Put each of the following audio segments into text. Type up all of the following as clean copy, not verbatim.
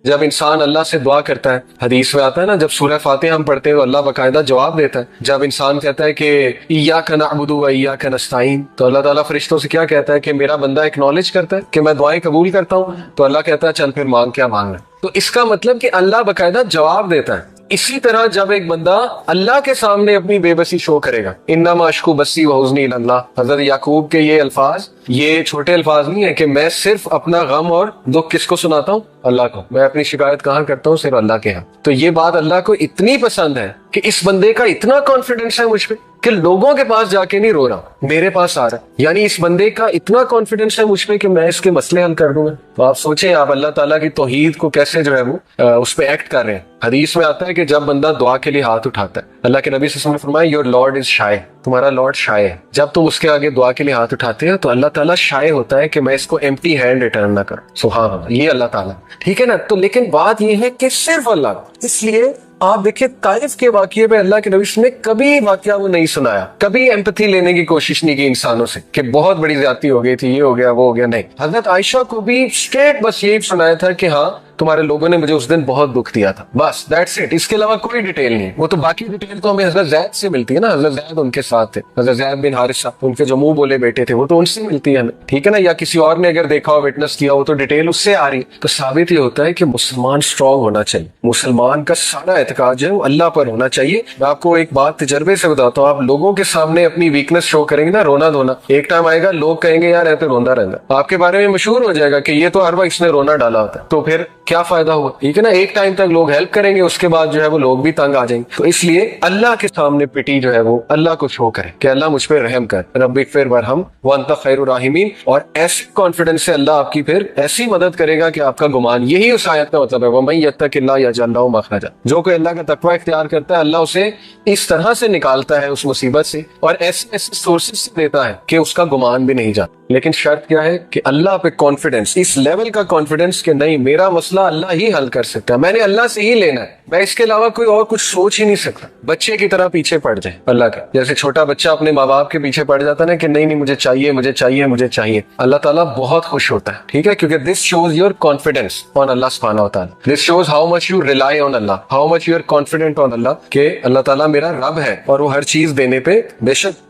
جب انسان اللہ سے دعا کرتا ہے، حدیث میں آتا ہے نا، جب سورہ فاتحہ ہم پڑھتے ہیں تو اللہ باقاعدہ جواب دیتا ہے. جب انسان کہتا ہے کہ ایاک نعبد و ایاک نستعین، تو اللہ تعالیٰ فرشتوں سے کیا کہتا ہے کہ میرا بندہ ایکنالج کرتا ہے کہ میں دعائیں قبول کرتا ہوں، تو اللہ کہتا ہے چل پھر مانگ، کیا مانگنا. تو اس کا مطلب کہ اللہ باقاعدہ جواب دیتا ہے. اسی طرح جب ایک بندہ اللہ کے سامنے اپنی بے بسی شو کرے گا، انما اشکو بسی وحزنی الی اللہ، حضرت یعقوب کے یہ الفاظ، یہ چھوٹے الفاظ نہیں ہیں کہ میں صرف اپنا غم اور دکھ کس کو سناتا ہوں؟ اللہ کو. میں اپنی شکایت کہاں کرتا ہوں؟ صرف اللہ کے ہاں. تو یہ بات اللہ کو اتنی پسند ہے کہ اس بندے کا اتنا کانفیڈنس ہے مجھ پہ کہ لوگوں کے پاس جا کے نہیں رو رہا، میرے پاس آ رہا ہے. یعنی اس بندے کا اتنا کانفیڈنس ہے مجھ پہ کہ میں اس کے مسئلے حل کر دوں گا. تو آپ سوچیں آپ اللہ تعالیٰ کی توحید کو کیسے جو ہے وہ اس پہ ایکٹ کر رہے ہیں. حدیث میں آتا ہے کہ جب بندہ دعا کے لیے ہاتھ اٹھاتا ہے، اللہ کے نبی صلی اللہ علیہ وسلم نے فرمایا یور لارڈ از شائے، تمہارا لارڈ شائے ہے. جب تم اس کے آگے دعا کے لیے ہاتھ اٹھاتے ہیں تو اللہ تعالیٰ شائے ہوتا ہے کہ میں اس کو ایمپٹی ہینڈ ریٹرن نہ کروں. سبحان اللہ، یہ اللہ تعالیٰ، ٹھیک ہے نا. تو لیکن بات یہ ہے کہ صرف اللہ، اس لیے آپ دیکھیں طائف کے واقعے پہ اللہ کے نبی صلی اللہ علیہ وسلم نے کبھی واقعہ وہ نہیں سنایا، کبھی ایمپتھی لینے کی کوشش نہیں کی انسانوں سے کہ بہت بڑی زیادتی ہو گئی تھی، یہ ہو گیا وہ ہو گیا. نہیں، حضرت عائشہ کو بھی اسٹریٹ بس یہی سنایا تھا کہ ہاں تمہارے لوگوں نے مجھے اس دن بہت دکھ دیا تھا، بس دیٹس اٹ. اس کے علاوہ کوئی ڈیٹیل نہیں. وہ تو باقی ڈیٹیل تو ہمیں حضرت زید سے ملتی ہے نا، حضرت زید ان کے ساتھ تھے، حضرت زید بن حارثہ ان کے جو منہ بولے بیٹے تھے، وہ تو ان سے ملتی ہے ہمیں، ٹھیک ہے نا. یا کسی اور نے اگر دیکھا ہو، وٹنس کیا ہو، تو ڈیٹیل اس سے آ رہی. تو ثابت یہ ہوتا ہے کہ مسلمان اسٹرانگ ہونا چاہیے، مسلمان کا سارا اعتقاد جو ہے وہ اللہ پر ہونا چاہیے. میں آپ کو ایک بات تجربے سے بتاتا ہوں، آپ لوگوں کے سامنے اپنی ویکنس شو کریں گے نا، رونا دھونا، ایک ٹائم آئے گا لوگ کہیں گے یار ایسے روندا رہتا، آپ کے بارے میں مشہور ہو جائے گا کہ یہ تو ہر وقت اس نے رونا ڈالا ہوتا ہے. تو پھر کیا فائدہ ہوا؟ ٹھیک ہے نا. ایک ٹائم تک لوگ ہیلپ کریں گے، اس کے بعد جو ہے وہ لوگ بھی تنگ آ جائیں گے. تو اس لیے اللہ کے سامنے پٹی جو ہے وہ اللہ کو شو کرے کہ اللہ مجھ پہ رحم کر، رب اغفر وارحم وانت خیر الراحمین. اور ایسے کانفیڈنس سے اللہ آپ کی پھر ایسی مدد کرے گا کہ آپ کا گمان، یہی اس آیت کا مطلب ہے وَمَن يَتَّقِ اللَّهَ يَجْعَل لَهُ مَخْرَجًا. جو کوئی اللہ کا تقوی اختیار کرتا ہے اللہ اسے اس طرح سے نکالتا ہے اس مصیبت سے، اور ایسے ایسے سورسز سے دیتا ہے کہ اس کا گمان بھی نہیں جاتا. لیکن شرط کیا ہے کہ اللہ پہ کانفیڈنس، اس لیول کا کانفیڈنس کہ نہیں میرا مسئلہ اللہ ہی حل کر سکتا ہے، میں نے اللہ سے ہی لینا ہے، میں اس کے علاوہ کوئی اور کچھ سوچ ہی نہیں سکتا. بچے کی طرح پیچھے پڑ جائے اللہ کا، جیسے چھوٹا بچہ اپنے ماں باپ کے پیچھے پڑ جاتا ہے نا کہ نہیں نہیں مجھے چاہیے مجھے چاہیے مجھے چاہیے. اللہ تعالیٰ بہت خوش ہوتا ہے، ٹھیک ہے، کیونکہ this shows your confidence on اللہ سبحانہ و تعالیٰ. This shows how much you rely on اللہ، how much you are confident on اللہ کہ اللہ تعالیٰ میرا رب ہے اور وہ ہر چیز دینے پہ بے شک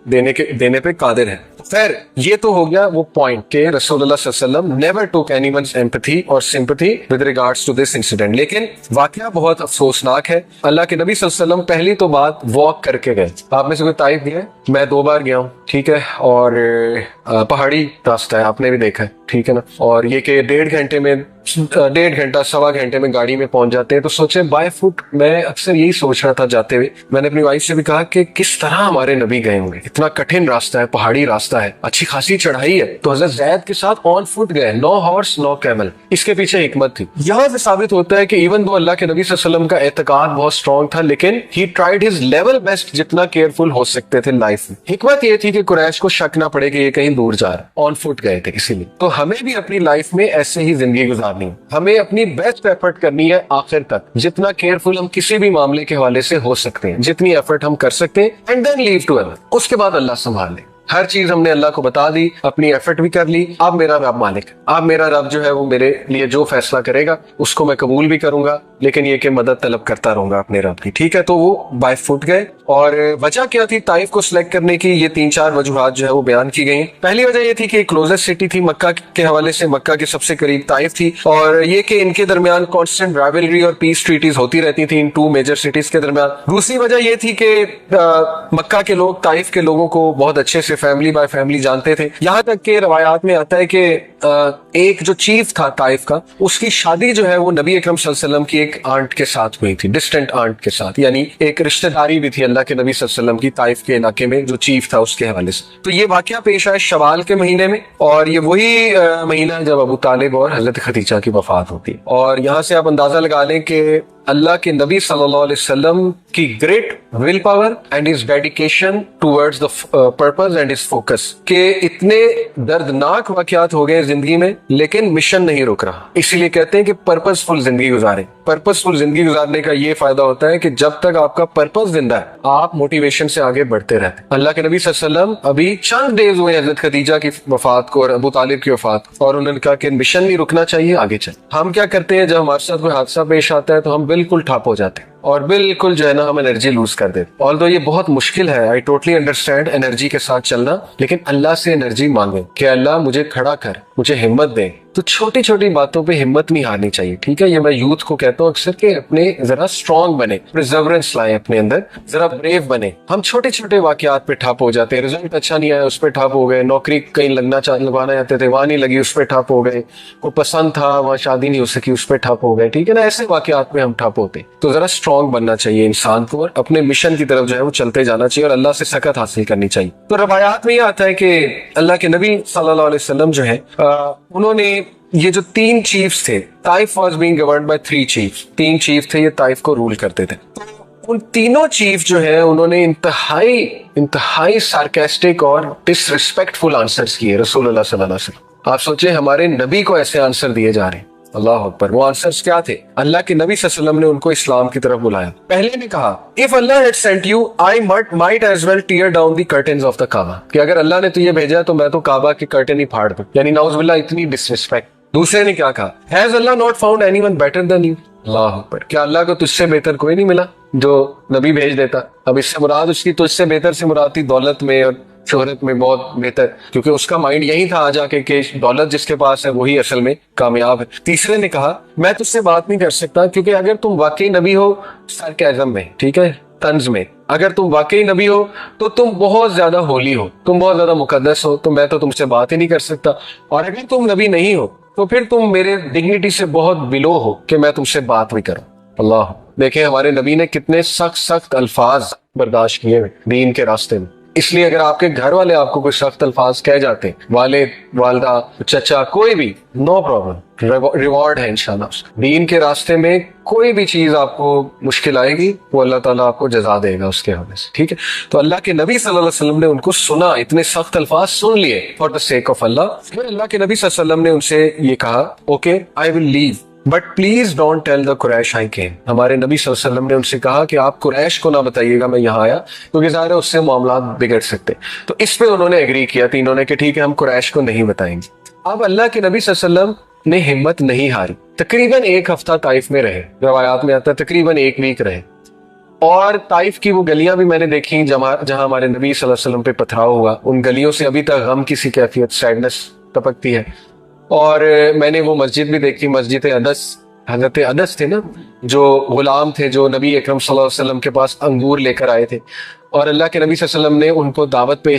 دینے پہ قادر ہے. خیر یہ تو ہو گیا وہ پوائنٹ کہ رسول اللہ صلی اللہ علیہ وسلم never took anyone's empathy or sympathy with regards to this incident. لیکن واقعہ بہت افسوسناک ہے. اللہ کے نبی صلی اللہ علیہ وسلم پہلی تو بات واک کر کے گئے. آپ میں سے کوئی طائف گیا ہے؟ میں 2 بار گیا ہوں، ٹھیک ہے، اور پہاڑی راستہ ہے، آپ نے بھی دیکھا ہے، ٹھیک ہے نا. اور یہ کہ 1.5 گھنٹے میں 1.5 گھنٹہ 1.25 گھنٹے میں گاڑی میں پہنچ جاتے ہیں. تو سوچیں بائی فٹ، میں اکثر یہی سوچ رہا تھا جاتے ہوئے، میں نے اپنی وائف سے بھی کہا کہ کس طرح ہمارے نبی گئے ہوں گے. اتنا کٹھن راستہ ہے، پہاڑی راستہ ہے، اچھی خاصی چڑھائی ہے. تو حضرت زید کے ساتھ آن فٹ گئے، نو ہارس نو کیمل. اس کے پیچھے حکمت تھی. یہاں سے ثابت ہوتا ہے کہ ایون دو اللہ کے نبی صلی اللہ علیہ وسلم کا اعتقاد بہت اسٹرانگ تھا، لیکن ہی ٹرائیڈ ہز لیول بیسٹ جتنا کیئرفل ہو سکتے تھے لائف میں. حکمت یہ تھی کہ قریش کو شک نہ پڑے کہ یہ کہیں دور جا رہا، آن فٹ گئے تھے اسی لیے. تو ہمیں بھی اپنی لائف میں ایسے ہی زندگی گزارنی ہے، ہمیں اپنی بیسٹ ایفرٹ کرنی ہے آخر تک، جتنا کیئرفل ہم کسی بھی معاملے کے حوالے سے ہو سکتے ہیں، جتنی ایفرٹ ہم کر سکتے ہیں. And then leave to ever, اس کے بعد اللہ سنبھال لے. ہر چیز ہم نے اللہ کو بتا دی، اپنی ایفرٹ بھی کر لی. اب میرا رب مالک، اب میرا رب جو ہے وہ میرے لیے جو فیصلہ کرے گا اس کو میں قبول بھی کروں گا، لیکن یہ کہ مدد طلب کرتا رہوں گا اپنے رب کی. ٹھیک ہے، تو وہ بائی فٹ گئے. اور وجہ کیا تھی طائف کو سلیکٹ کرنے کی؟ یہ 3-4 وجوہات جو ہے وہ بیان کی گئی. پہلی وجہ یہ تھی کہ کلوزسٹ سٹی تھی مکہ کے حوالے سے، مکہ کے سب سے قریب طائف تھی، اور یہ کہ ان کے درمیان کانسٹنٹ رائولری اور پیس ٹریٹیز ہوتی رہتی تھی ان 2 میجر سٹیز کے درمیان. دوسری وجہ یہ تھی کہ مکہ کے لوگ طائف کے لوگوں کو بہت اچھے سے فیملی بائی فیملی جانتے تھے. یہاں تک کہ روایات میں آتا ہے کہ ایک جو چیف تھا طائف کا، اس کی شادی جو ہے وہ نبی اکرم صلی اللہ علیہ وسلم کی ایک آنٹ کے ساتھ ہوئی تھی، ڈسٹنٹ آنٹ کے ساتھ، یعنی ایک رشتہ داری بھی تھی اللہ کے نبی صلی اللہ علیہ وسلم کی طائف کے علاقے میں جو چیف تھا اس کے حوالے سے. تو یہ واقعہ پیش آیا شوال کے مہینے میں، اور یہ وہی مہینہ ہے جب ابو طالب اور حضرت خدیجہ کی وفات ہوتی ہے. اور یہاں سے آپ اندازہ لگا لیں کہ اللہ کے نبی صلی اللہ علیہ وسلم کی great will power and his dedication towards the purpose and his focus کہ اتنے دردناک واقعات ہو گئے زندگی میں لیکن مشن نہیں رک رہا. اسی لیے کہتے ہیں کہ پرپز فل زندگی گزاریں. پرپز فل زندگی گزارنے کا یہ فائدہ ہوتا ہے کہ جب تک آپ کا پرپز زندہ ہے آپ موٹیویشن سے آگے بڑھتے رہتے ہیں. اللہ کے نبی صلی اللہ علیہ وسلم ابھی چند ڈیز ہوئے حضرت خدیجہ کی وفات کو اور ابو طالب کی وفات, اور انہوں نے کہا کہ مشن نہیں رکنا چاہیے, آگے چل. ہم کیا کرتے ہیں جب ہمارے ساتھ کوئی حادثہ پیش آتا ہے تو ہم بالکل ٹھپ ہو جاتے ہیں اور بالکل جو ہے نا ہم انرجی لوز کر دیتے. although یہ بہت مشکل ہے, آئی ٹوٹلی انڈرسٹینڈ انرجی کے ساتھ چلنا, لیکن اللہ سے انرجی مانگیں کہ اللہ مجھے کھڑا کر, مجھے ہمت دے. تو چھوٹی چھوٹی باتوں پہ ہمت نہیں ہارنی چاہیے, ٹھیک ہے. یہ میں یوتھ کو کہتا ہوں اکثر کہ اپنے ذرا اسٹرانگ بنے, پرزیورنس لائیں اپنے اندر, ذرا بریو بنے. ہم چھوٹے چھوٹے واقعات پہ ٹھپ ہو جاتے ہیں, رزلٹ اچھا نہیں آیا اس پہ ٹھپ ہو گئے, نوکری کہیں لگوانا چاہتے تھے وہاں نہیں لگی اس پہ ٹھپ ہو گئے, کوئی پسند تھا وہاں شادی نہیں ہو سکی اس پہ ٹھپ ہو گئے, ٹھیک ہے نا. ایسے واقعات پہ ہم ٹھپ ہوتے. تو ذرا اسٹرانگ بننا چاہیے انسان کو اور اپنے مشن کی طرف جو ہے وہ چلتے جانا چاہیے اور اللہ سے سکت حاصل کرنی چاہیے. تو روایات میں یہ آتا ہے کہ اللہ کے نبی صلی اللہ علیہ وسلم جو ہے انہوں نے یہ جو 3 چیفز تھے, Taif was being governed by 3 chiefs, 3 chief تھے یہ طائف کو رول کرتے تھے. ان تینوں چیف جو ہے انہوں نے انتہائی سارکیسٹک اور ڈس ریسپیکٹفل آنسرز کیے رسول اللہ صلی اللہ علیہ وسلم. آپ سوچیں ہمارے نبی کو ایسے آنسر دیے جا رہے ہیں, اللہ اکبر. وہ آنسرز کیا تھے؟ اللہ کے نبی صلی اللہ علیہ وسلم نے ان کو اسلام کی طرف بلایا. پہلے نے کہا if Allah had sent you I might as well tear down the curtains of the Kaaba, کہ اگر اللہ نے تجھے بھیجا تو میں تو کعبہ کے کرٹن ہی پھاڑ دوں, یعنی نعوذ باللہ اتنی ڈس ریسپیکٹ. دوسرے نے کیا کہا has Allah not found anyone better than you, اللہ اکبر. کیا اللہ کو تجھ سے بہتر کوئی نہیں ملا جو نبی بھیج دیتا؟ اب اس سے مراد اس کی تجھ سے بہتر سے مراد تھی دولت میں اور شہرت میں بہت بہتر, کیونکہ اس کا مائنڈ یہی تھا آ جا کے کہ دولت جس کے پاس ہے وہی اصل میں کامیاب ہے. تیسرے نے کہا میں تجھ سے بات نہیں کر سکتا کیونکہ اگر تم واقعی نبی ہو سارکیزم میں, ٹھیک ہے, طنز میں, اگر تم واقعی نبی ہو تو تم بہت زیادہ ہولی ہو, تم بہت زیادہ مقدس ہو, تو میں تو تم سے بات ہی نہیں کر سکتا. اور اگر تم نبی نہیں ہو تو پھر تم میرے ڈگنیٹی سے بہت بلو ہو کہ میں تم سے بات بھی کروں. اللہ دیکھیں ہمارے نبی نے کتنے سخت الفاظ برداشت کیے دین کے راستے میں. اس لیے اگر آپ کے گھر والے آپ کو کوئی سخت الفاظ کہہ جاتے ہیں, والد والدہ چچا کوئی بھی, نو پرابلم, ریوارڈ ہے انشاءاللہ. دین کے راستے میں کوئی بھی چیز آپ کو مشکل آئے گی وہ اللہ تعالیٰ آپ کو جزا دے گا اس کے حوالے سے, ٹھیک ہے. تو اللہ کے نبی صلی اللہ علیہ وسلم نے ان کو سنا, اتنے سخت الفاظ سن لیے فار دا سیک آف اللہ. پھر اللہ کے نبی صلی اللہ علیہ وسلم نے ان سے یہ کہا okay I will leave but please don't tell the Quraysh I came. ہمارے نبی صلی اللہ علیہ وسلم نے ان سے کہا کہ آپ قریش کو نہ بتائیے گا میں یہاں آیا, کیونکہ ظاہر ہے اس سے معاملات بگڑ سکتے. تو اس پہ انہوں نے ایگری کیا تینوں نے کہ ٹھیک ہے ہم قریش کو نہیں بتائیں گے. اب اللہ کے نبی صلی اللہ علیہ وسلم نے ہمت نہیں ہاری, تقریباً 1 ہفتہ طائف میں رہے, روایات میں آتا ہے تقریباً 1 ویک رہے. اور طائف کی وہ گلیاں بھی میں نے دیکھی جہاں ہمارے نبی صلی اللہ علیہ وسلم پہ پتھراؤ ہوا, ان گلیوں سے ابھی تک غم کی سی کیفیت, سیڈنس ٹپکتی ہے. اور میں نے وہ مسجد بھی دیکھی, مسجد انس, حضرت انس تھے نا جو غلام تھے جو نبی اکرم صلی اللہ علیہ وسلم کے پاس انگور لے کر آئے تھے, اور اللہ کے نبی صلی اللہ علیہ وسلم نے ان کو دعوت پیش